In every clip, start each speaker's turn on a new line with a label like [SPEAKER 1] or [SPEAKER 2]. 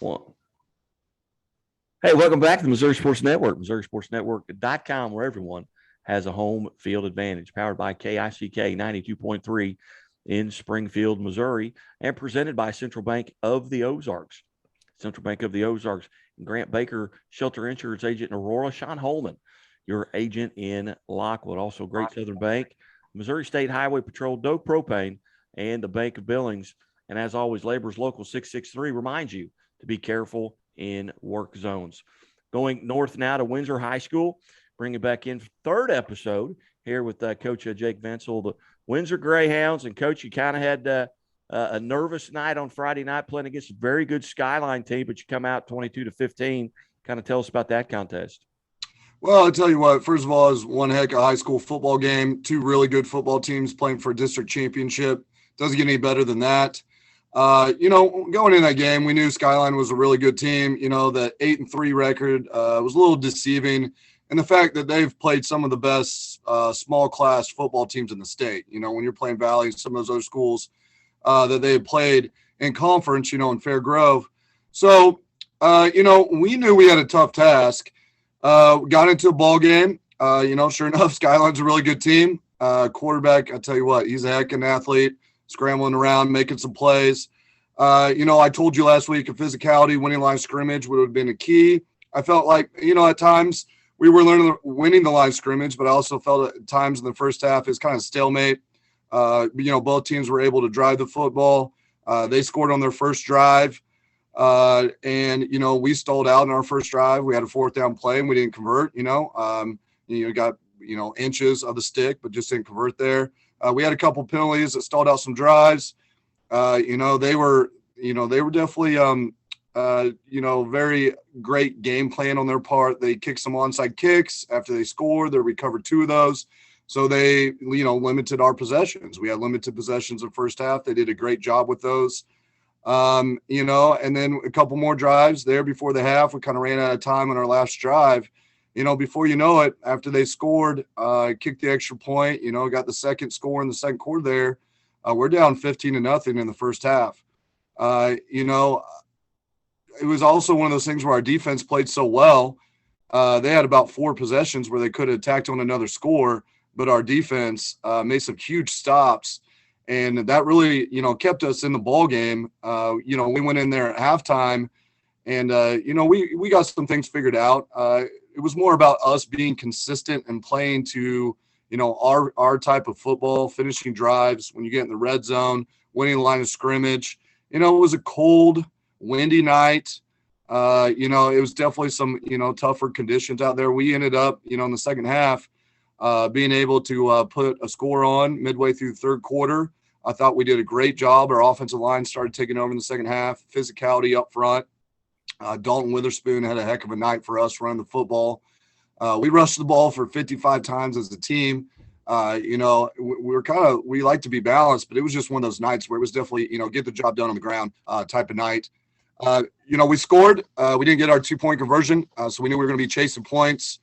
[SPEAKER 1] Well, hey, welcome back to the Missouri Sports Network, MissouriSportsNetwork.com, where everyone has a home field advantage. Powered by KICK 92.3 in Springfield, Missouri, and presented by Central Bank of the Ozarks. Central Bank of the Ozarks, Grant Baker, Shelter Insurance Agent in Aurora, Sean Holman, your agent in Lockwood. Also, Great Southern Bank, Missouri State Highway Patrol, Doak Propane, and the Bank of Billings. And as always, Labor's Local 663 reminds you to be careful in work zones. Going north now to Windsor High School, bringing back in third episode here with Coach Jake Vencil, the Windsor Greyhounds. And, Coach, you kind of had a nervous night on Friday night playing against a very good Skyline team, but you come out 22-15. Kind of tell us about that contest.
[SPEAKER 2] Well, I'll tell you what, first of all, it was one heck of a high school football game. Two really good football teams playing for a district championship. Doesn't get any better than that. Going in that game, we knew Skyline was a really good team. The 8-3 record was a little deceiving. And the fact that they've played some of the best small class football teams in the state. When you're playing Valley, some of those other schools that they had played in conference, in Fair Grove. So, we knew we had a tough task. Got into a ball game. Sure enough, Skyline's a really good team. Quarterback, I tell you what, he's a heck of an athlete, scrambling around, making some plays. I told you last week, a physicality, winning line scrimmage would have been a key. I felt like, at times we were winning the line scrimmage, but I also felt at times in the first half it's kind of stalemate. Both teams were able to drive the football. They scored on their first drive. We stalled out in our first drive. We had a fourth down play and we didn't convert, got, inches of the stick, but just didn't convert there. We had a couple penalties that stalled out some drives. They were definitely, very great game plan on their part. They kicked some onside kicks after they scored. They recovered two of those. So they, limited our possessions. We had limited possessions in the first half. They did a great job with those. And then a couple more drives there before the half. We kind of ran out of time on our last drive. Before you know it, after they scored, kicked the extra point, got the second score in the second quarter there. We're down 15-0 in the first half. It was also one of those things where our defense played so well. They had about 4 possessions where they could have tacked on another score, but our defense made some huge stops. And that really, kept us in the ball game. We went in there at halftime and, we got some things figured out. It was more about us being consistent and playing to, our type of football, finishing drives when you get in the red zone, winning the line of scrimmage. It was a cold, windy night. It was definitely some, tougher conditions out there. We ended up, in the second half, being able to put a score on midway through the third quarter. I thought we did a great job. Our offensive line started taking over in the second half, physicality up front. Dalton Witherspoon had a heck of a night for us running the football. We rushed the ball for 55 times as a team. We like to be balanced, but it was just one of those nights where it was definitely, get the job done on the ground type of night. We scored. We didn't get our 2-point conversion, so we knew we were going to be chasing points.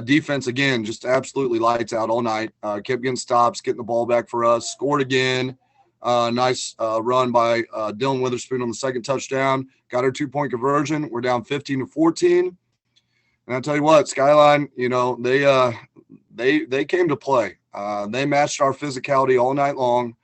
[SPEAKER 2] Defense, again, just absolutely lights out all night. Kept getting stops, getting the ball back for us. Scored again. Nice run by Dylan Witherspoon on the second touchdown. Got our 2-point conversion. We're down 15-14. And I'll tell you what, Skyline, they came to play. They matched our physicality all night long.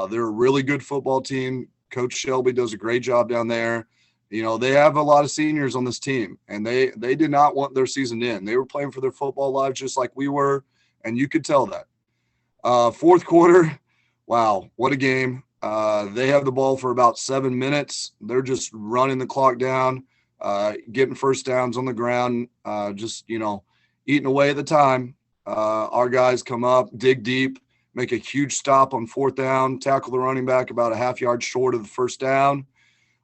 [SPEAKER 2] They're a really good football team. Coach Shelby does a great job down there. They have a lot of seniors on this team, and they did not want their season to end. They were playing for their football lives just like we were, and you could tell that. Fourth quarter, wow, what a game. They have the ball for about 7 minutes. They're just running the clock down, getting first downs on the ground, eating away at the time. Our guys come up, dig deep, make a huge stop on fourth down, tackle the running back about a half yard short of the first down.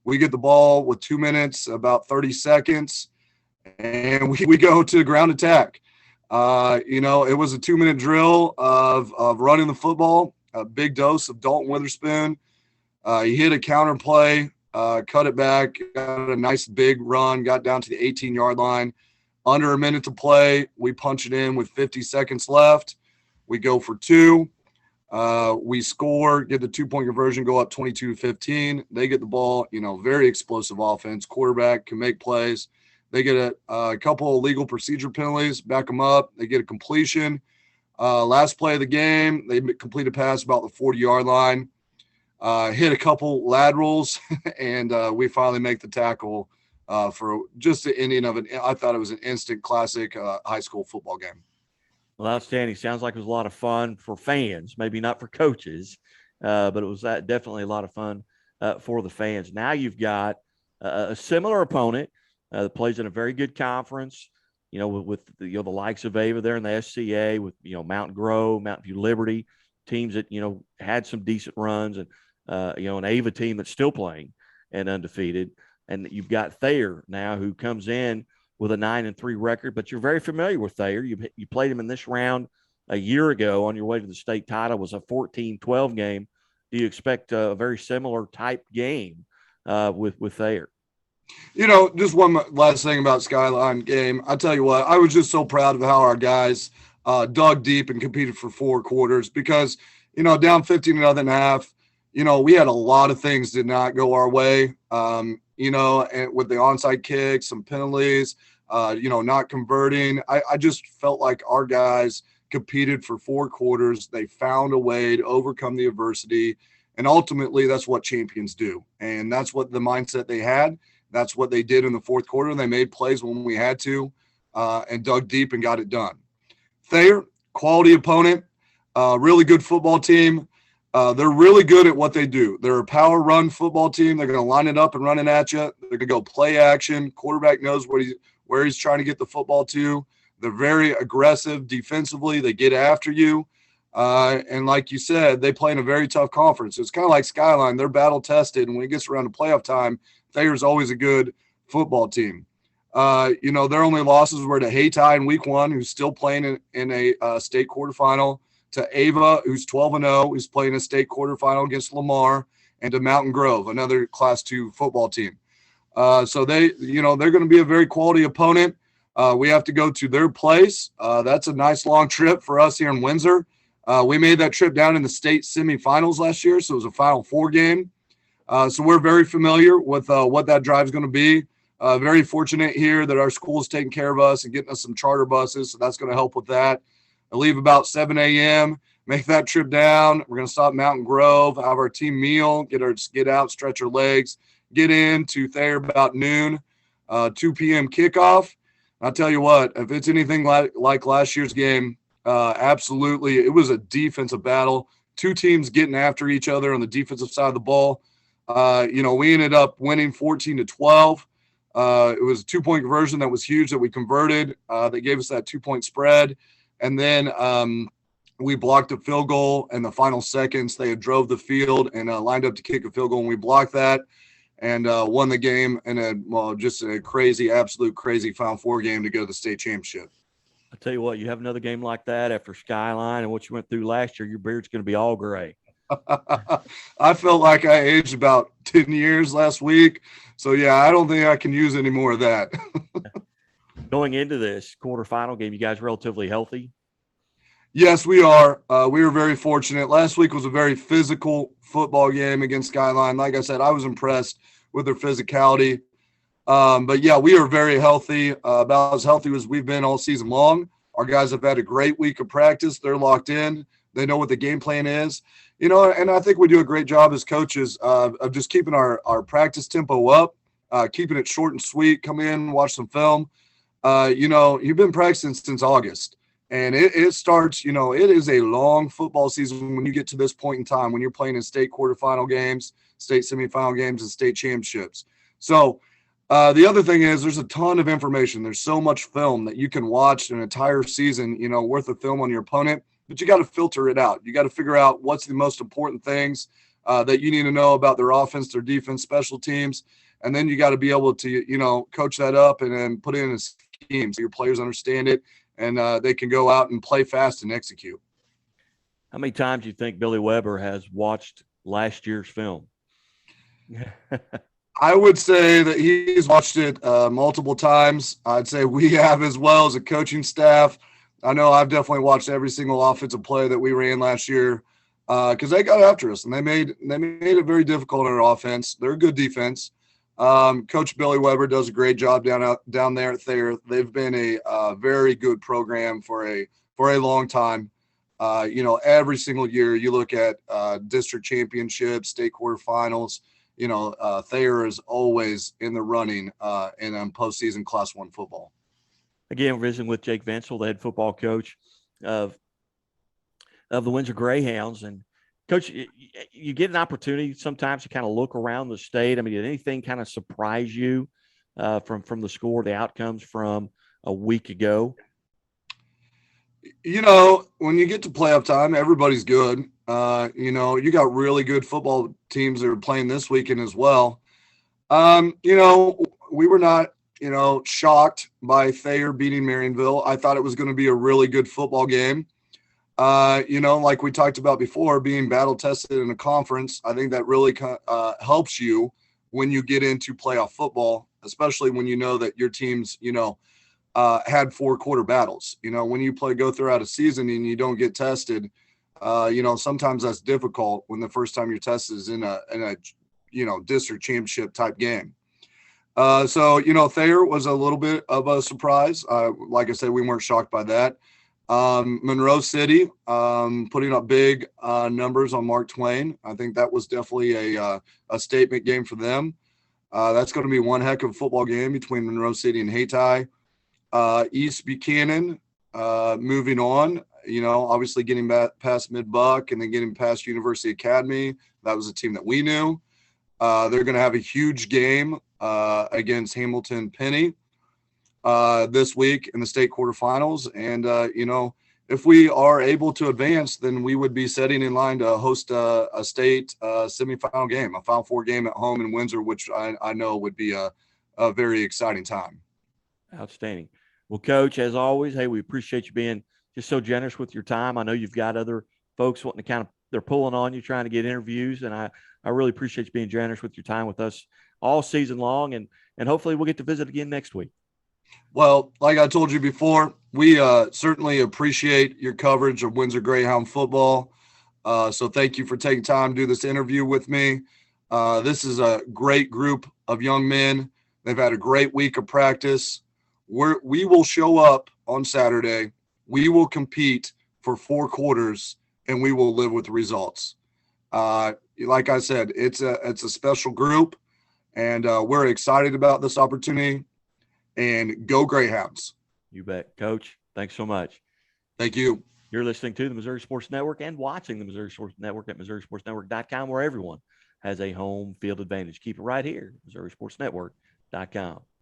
[SPEAKER 2] We get the ball with 2 minutes, about 30 seconds, and we go to ground attack. It was a 2-minute drill of running the football, a big dose of Dalton Witherspoon. He hit a counter play, cut it back, got a nice big run, got down to the 18-yard line. Under a minute to play, we punch it in with 50 seconds left. We go for 2. We score, get the 2-point conversion, go up 22-15. They get the ball, very explosive offense. Quarterback can make plays. They get a couple of legal procedure penalties, back them up. They get a completion. Last play of the game, they complete a pass about the 40-yard line, hit a couple laterals, and we finally make the tackle for just the ending of it. I thought it was an instant classic high school football game.
[SPEAKER 1] Well, outstanding. Sounds like it was a lot of fun for fans, maybe not for coaches, but it was definitely a lot of fun for the fans. Now you've got a similar opponent that plays in a very good conference, with the likes of Ava there in the SCA, with, Mountain Grove, Mountain View Liberty, teams that, had some decent runs, and, an Ava team that's still playing and undefeated. And you've got Thayer now, who comes in with a 9-3 record, but you're very familiar with Thayer. You played him in this round a year ago on your way to the state title. It was a 14-12 game. Do you expect a very similar type game with Thayer?
[SPEAKER 2] Just one last thing about Skyline game. I tell you what, I was just so proud of how our guys dug deep and competed for 4 quarters because, down 15-0.5, we had a lot of things did not go our way. And with the onside kicks, some penalties, not converting. I just felt like our guys competed for 4 quarters. They found a way to overcome the adversity. And ultimately, that's what champions do. And that's what the mindset they had. That's what they did in the 4th quarter. They made plays when we had to and dug deep and got it done. Thayer, quality opponent, really good football team. They're really good at what they do. They're a power run football team. They're going to line it up and run it at you. They're going to go play action. Quarterback knows where he's trying to get the football to. They're very aggressive defensively. They get after you. And like you said, they play in a very tough conference. It's kind of like Skyline. They're battle tested. And when it gets around to playoff time, Thayer's always a good football team. Their only losses were to Hayti in week 1, who's still playing in a state quarterfinal, to Ava, who's 12-0, who's playing a state quarterfinal against Lamar, and to Mountain Grove, another Class 2 football team. So they're going to be a very quality opponent. We have to go to their place. That's a nice long trip for us here in Windsor. We made that trip down in the state semifinals last year, so it was a Final Four game. So we're very familiar with what that drive is going to be. Very fortunate here that our school is taking care of us and getting us some charter buses, so that's going to help with that. I leave about 7 a.m., make that trip down. We're going to stop Mountain Grove, have our team meal, get out, stretch our legs, get into Thayer about noon, 2 p.m. kickoff. I'll tell you what, if it's anything like last year's game, absolutely, it was a defensive battle. 2 teams getting after each other on the defensive side of the ball. We ended up winning 14-12. It was a 2-point conversion that was huge that we converted. They gave us that 2-point spread. And then we blocked a field goal in the final seconds. They had drove the field and lined up to kick a field goal, and we blocked that and won the game in just a crazy, absolute crazy Final Four game to go to the state championship.
[SPEAKER 1] I tell you what, you have another game like that after Skyline and what you went through last year, your beard's going to be all gray.
[SPEAKER 2] I felt like I aged about 10 years last week. So, yeah, I don't think I can use any more of that.
[SPEAKER 1] Going into this quarterfinal game, you guys relatively healthy?
[SPEAKER 2] Yes, we are. We were very fortunate. Last week was a very physical football game against Skyline. Like I said, I was impressed with their physicality. But, yeah, we are very healthy, about as healthy as we've been all season long. Our guys have had a great week of practice. They're locked in. They know what the game plan is. And I think we do a great job as coaches of just keeping our practice tempo up, keeping it short and sweet, come in, watch some film. You've been practicing since August, and it starts, it is a long football season when you get to this point in time, when you're playing in state quarterfinal games, state semifinal games, and state championships. So the other thing is there's a ton of information. There's so much film that you can watch an entire season, worth of film on your opponent, but you got to filter it out. You got to figure out what's the most important things that you need to know about their offense, their defense, special teams. And then you got to be able to, coach that up and then put it in a scheme so your players understand it and they can go out and play fast and execute.
[SPEAKER 1] How many times do you think Billy Weber has watched last year's film?
[SPEAKER 2] I would say that he's watched it multiple times. I'd say we have as well as a coaching staff. I know I've definitely watched every single offensive play that we ran last year. because they got after us and they made it very difficult on our offense. They're a good defense. Coach Billy Weber does a great job down there at Thayer. They've been a very good program for a long time. Every single year you look at district championships, state quarterfinals. Thayer is always in the running in postseason Class 1 football.
[SPEAKER 1] Again, we're visiting with Jake Vencil, the head football coach of the Windsor Greyhounds. And Coach, you get an opportunity sometimes to kind of look around the state. I mean, did anything kind of surprise you from the score, the outcomes from a week ago?
[SPEAKER 2] When you get to playoff time, everybody's good. You got really good football teams that are playing this weekend as well. We were not, shocked by Thayer beating Marionville. I thought it was going to be a really good football game. Like we talked about before, being battle tested in a conference, I think that really helps you when you get into playoff football, especially when you know that your teams, had 4-quarter battles. When you go throughout a season and you don't get tested, sometimes that's difficult when the first time you're tested is in a district championship type game. Thayer was a little bit of a surprise. Like I said, we weren't shocked by that. Monroe City putting up big numbers on Mark Twain. I think that was definitely a statement game for them. That's going to be one heck of a football game between Monroe City and Hayti. East Buchanan moving on, obviously getting past Mid-Buck and then getting past University Academy. That was a team that we knew. They're going to have a huge game against Hamilton Penny this week in the state quarterfinals. And, if we are able to advance, then we would be setting in line to host a state semifinal game, a Final Four game at home in Windsor, which I know would be a very exciting time.
[SPEAKER 1] Outstanding. Well, Coach, as always, hey, we appreciate you being just so generous with your time. I know you've got other folks wanting to they're pulling on you, trying to get interviews, and I really appreciate you being generous with your time with us all season long, and hopefully we'll get to visit again next week.
[SPEAKER 2] Well, like I told you before, we certainly appreciate your coverage of Windsor Greyhound football. So thank you for taking time to do this interview with me. This is a great group of young men. They've had a great week of practice. We will show up on Saturday. We will compete for 4 quarters, and we will live with the results. Like I said, it's a special group, and we're excited about this opportunity. And go Greyhounds.
[SPEAKER 1] You bet, Coach. Thanks so much.
[SPEAKER 2] Thank you.
[SPEAKER 1] You're listening to the Missouri Sports Network and watching the Missouri Sports Network at MissouriSportsNetwork.com, where everyone has a home field advantage. Keep it right here, MissouriSportsNetwork.com.